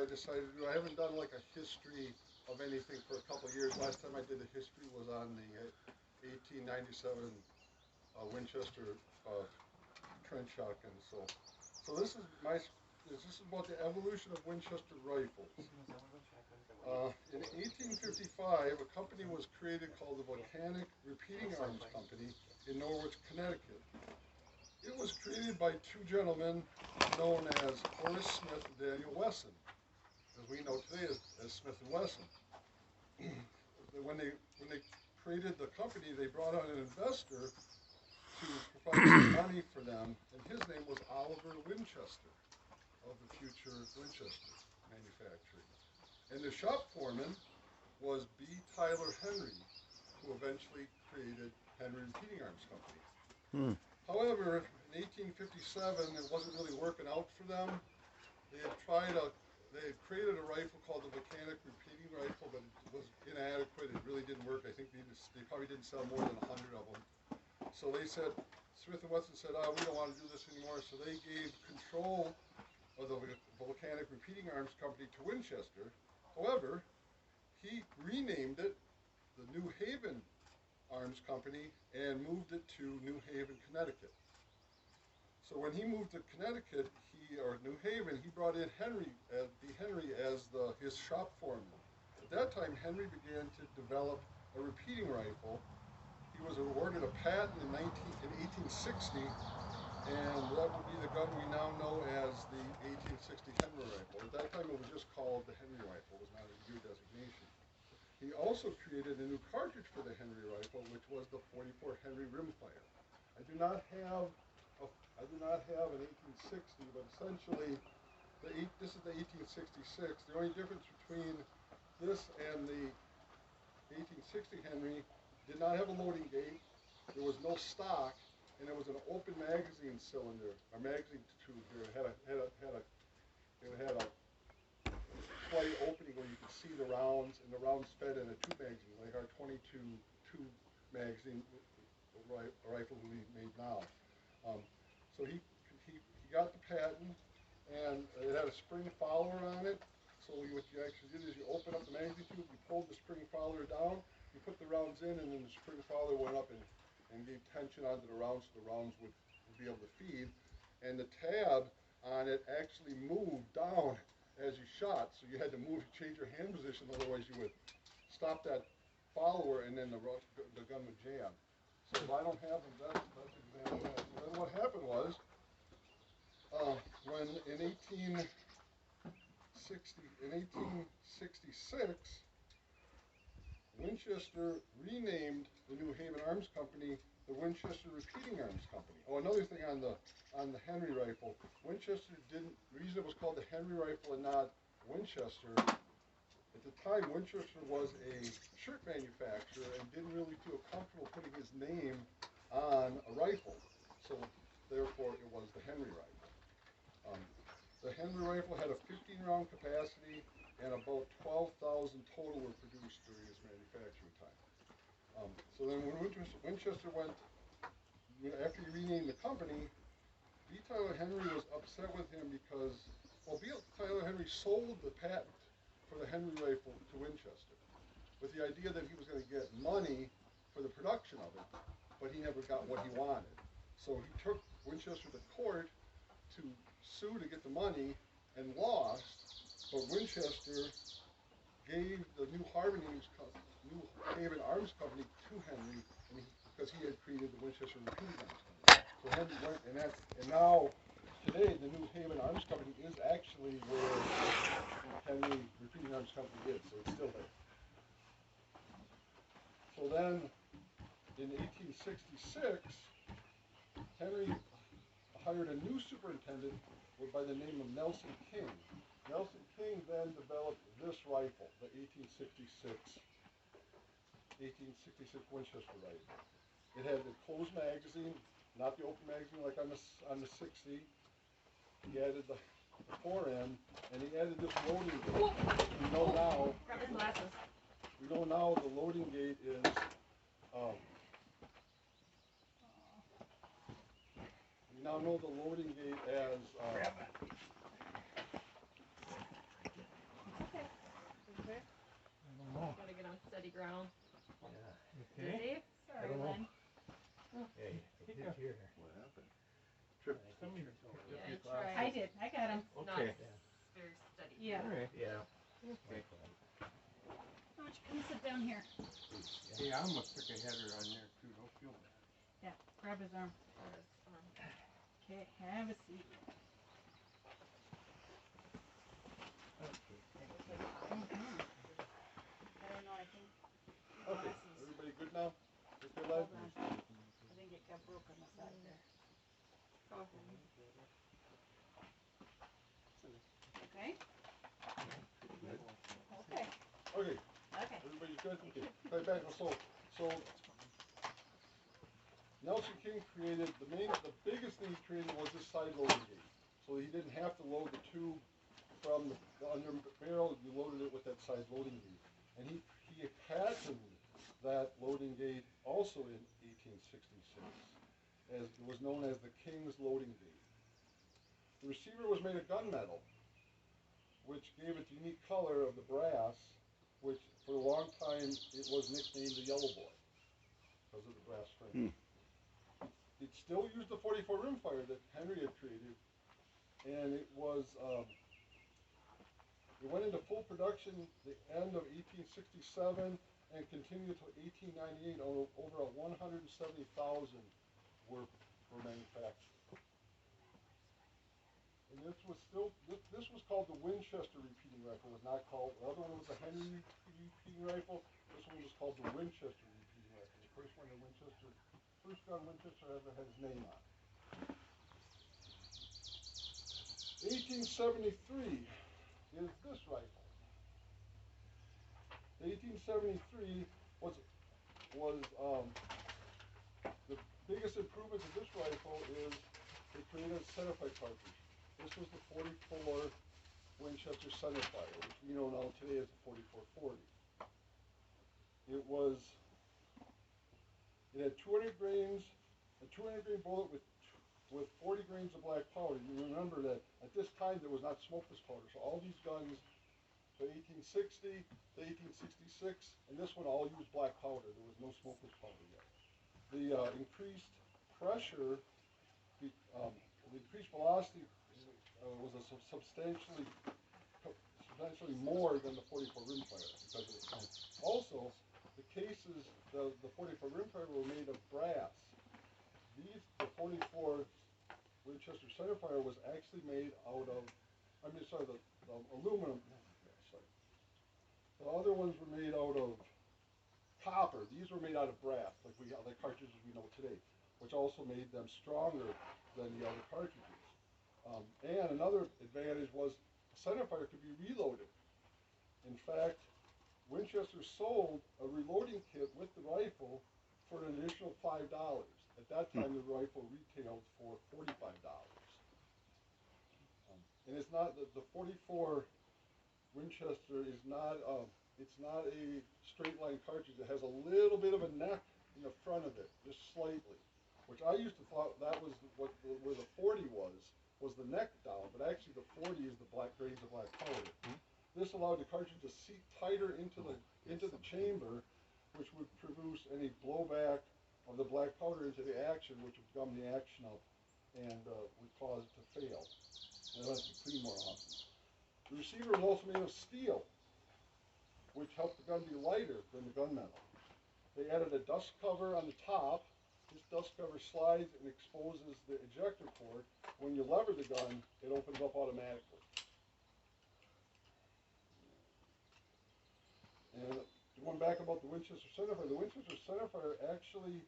I decided to do. I haven't done like a history of anything for a couple of years. Last time I did a history was on the 1897 Winchester trench shotgun. So this is about the evolution of Winchester rifles. In 1855, a company was created called the Volcanic Repeating Arms Company in Norwich, Connecticut. It was created by two gentlemen known as Horace Smith and Daniel Wesson, as we know today as Smith and Wesson. When they created the company, they brought on an investor to provide some money for them, and his name was Oliver Winchester of the future Winchester manufacturing. And the shop foreman was B. Tyler Henry, who eventually created Henry Repeating Arms Company. However, in 1857, it wasn't really working out for them. They had created a rifle called the Volcanic Repeating Rifle, but it was inadequate. It really didn't work. I think they probably didn't sell more than 100 of them. So they said, Smith & Wesson said, we don't want to do this anymore. So they gave control of the Volcanic Repeating Arms Company to Winchester. However, he renamed it the New Haven Arms Company and moved it to New Haven, Connecticut. So when he moved to Connecticut, New Haven, he brought in Henry as his shop foreman. At that time, Henry began to develop a repeating rifle. He was awarded a patent in 1860, and that would be the gun we now know as the 1860 Henry rifle. At that time, it was just called the Henry rifle. It was not a year designation. He also created a new cartridge for the Henry rifle, which was the .44 Henry rimfire. I do not have an 1860, but essentially, this is the 1866. The only difference between this and the 1860 Henry did not have a loading gate. There was no stock, and it was an open magazine cylinder, a magazine tube here. It had a slight opening where you could see the rounds, and the rounds fed in a tube magazine, like our 22 tube magazine rifle we made now. So he got the patent, and it had a spring follower on it. So what you actually did is you open up the magazine tube, you pulled the spring follower down, you put the rounds in, and then the spring follower went up and gave tension onto the rounds so the rounds would be able to feed. And the tab on it actually moved down as you shot, so you had to change your hand position, otherwise you would stop that follower and then the gun would jam. So if I don't have them, that's an example of that. So then what happened was, when in 1866, Winchester renamed the New Haven Arms Company the Winchester Repeating Arms Company. Oh, another thing on the Henry rifle, the reason it was called the Henry rifle and not Winchester, at the time Winchester was a shirt manufacturer and didn't really feel comfortable putting his name on a rifle, so therefore it was the Henry rifle. The Henry rifle had a 15-round capacity, and about 12,000 total were produced during its manufacturing time. So then when Winchester went, after he renamed the company, B. Tyler Henry was upset with him because, B. Tyler Henry sold the patent for the Henry rifle to Winchester with the idea that he was going to get money for the production of it, but he never got what he wanted. So he took Winchester to court to sue to get the money and lost, but Winchester gave the New Haven Arms Company to Henry, because he had created the Winchester Repeating Arms Company. So Henry went, and now today the New Haven Arms Company is actually where Henry Repeating Arms Company is, so it's still there. So then in 1866, Henry hired a new superintendent by the name of Nelson King. Nelson King then developed this rifle, the 1866 Winchester rifle. It had the closed magazine, not the open magazine like on the 60. He added the fore-end, and he added this loading gate. We know now the loading gate is we now know the loading gate as steady ground. Yeah. Dizzy? I Sorry, don't know. Len. Yeah, I did hear her. What happened? Tripped. Somebody Yeah, your I tried. I did. I got him. It's Okay. not very steady. Yeah. All right. Yeah. Okay. Why don't you come sit down here? Yeah, I almost took a header on there too. Don't feel bad. Yeah, grab his arm. Okay, have a seat. Mm-hmm. I don't know, I think Okay, glasses. everybody good now? Okay, Hold lad? on. I think it got broke on the side there. Okay? Okay. Okay, Okay. everybody's good? Okay, right back. So Nelson King created, the biggest thing he created was this side loading gate. So he didn't have to load the tube from the under barrel, you loaded it with that side loading gate. And he patented that loading gate also in 1866, as it was known as the King's loading gate. The receiver was made of gunmetal, which gave it the unique color of the brass, which for a long time it was nicknamed the Yellow Boy because of the brass frame. It still used the 44 rimfire that Henry had created, and it was it went into full production the end of 1867 and continued until 1898. Over 170,000 were manufactured. And this was called the Winchester repeating rifle. It was not called, the other one was the Henry repeating rifle. This one was called the Winchester repeating rifle. The first one, first gun Winchester ever had his name on it. 1873 is this rifle. The 1873 was the biggest improvements of this rifle is they created a centerfire cartridge. This was the 44 Winchester centerfire, which we know now today as the 4440. It had 200 grains, a 200 grain bullet with 40 grains of black powder. You remember that at this time there was not smokeless powder, so all these guns, the 1860, the 1866, and this one all used black powder. There was no smokeless powder yet. The increased pressure, the increased velocity was substantially more than the 44 rimfire because of the also, the cases, the 44 rimfire were made of brass. The 44 Winchester centerfire was actually made out of, the aluminum. Sorry. The other ones were made out of copper. These were made out of brass, like cartridges we know today, which also made them stronger than the other cartridges. And another advantage was the centerfire could be reloaded. In fact, Winchester sold a reloading kit with the rifle for an additional $5. At that time, the rifle retailed for $45. And it's not the 44 Winchester is not it's not a straight line cartridge. It has a little bit of a neck in the front of it, just slightly, which I used to thought that was where the 40 was the neck down, but actually the 40 is the black grains of black powder. This allowed the cartridge to seat tighter into the chamber, which would produce any blowback of the black powder into the action, which would gum the action up and would cause it to fail. And it has to clean more often. The receiver was also made of steel, which helped the gun be lighter than the gunmetal. They added a dust cover on the top. This dust cover slides and exposes the ejector port. When you lever the gun, it opens up automatically. And going back about the Winchester centerfire, the Winchester centerfire actually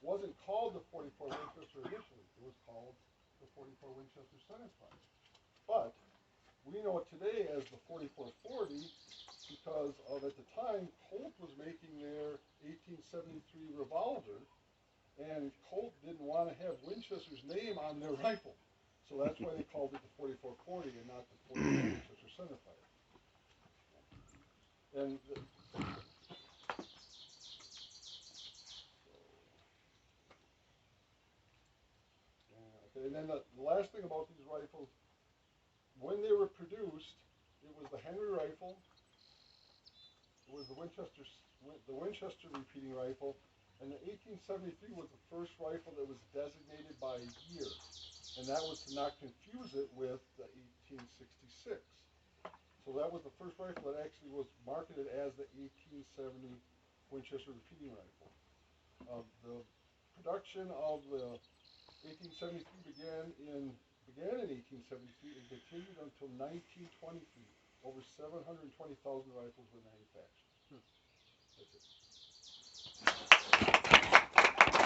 wasn't called the 44 Winchester initially. It was called the 44 Winchester centerfire. But we know it today as the 4440 because of, at the time, Colt was making their 1873 revolver, and Colt didn't want to have Winchester's name on their rifle. So that's why they called it the 4440 and not the 44 Winchester centerfire. And and then the last thing about these rifles, when they were produced, it was the Henry rifle, was the Winchester repeating rifle, and the 1873 was the first rifle that was designated by year, and that was to not confuse it with the 1866. So that was the first rifle that actually was marketed as the 1870 Winchester repeating rifle. The production of the 1873 began in 1873 and continued until 1923. Over 720,000 rifles were manufactured. That's it.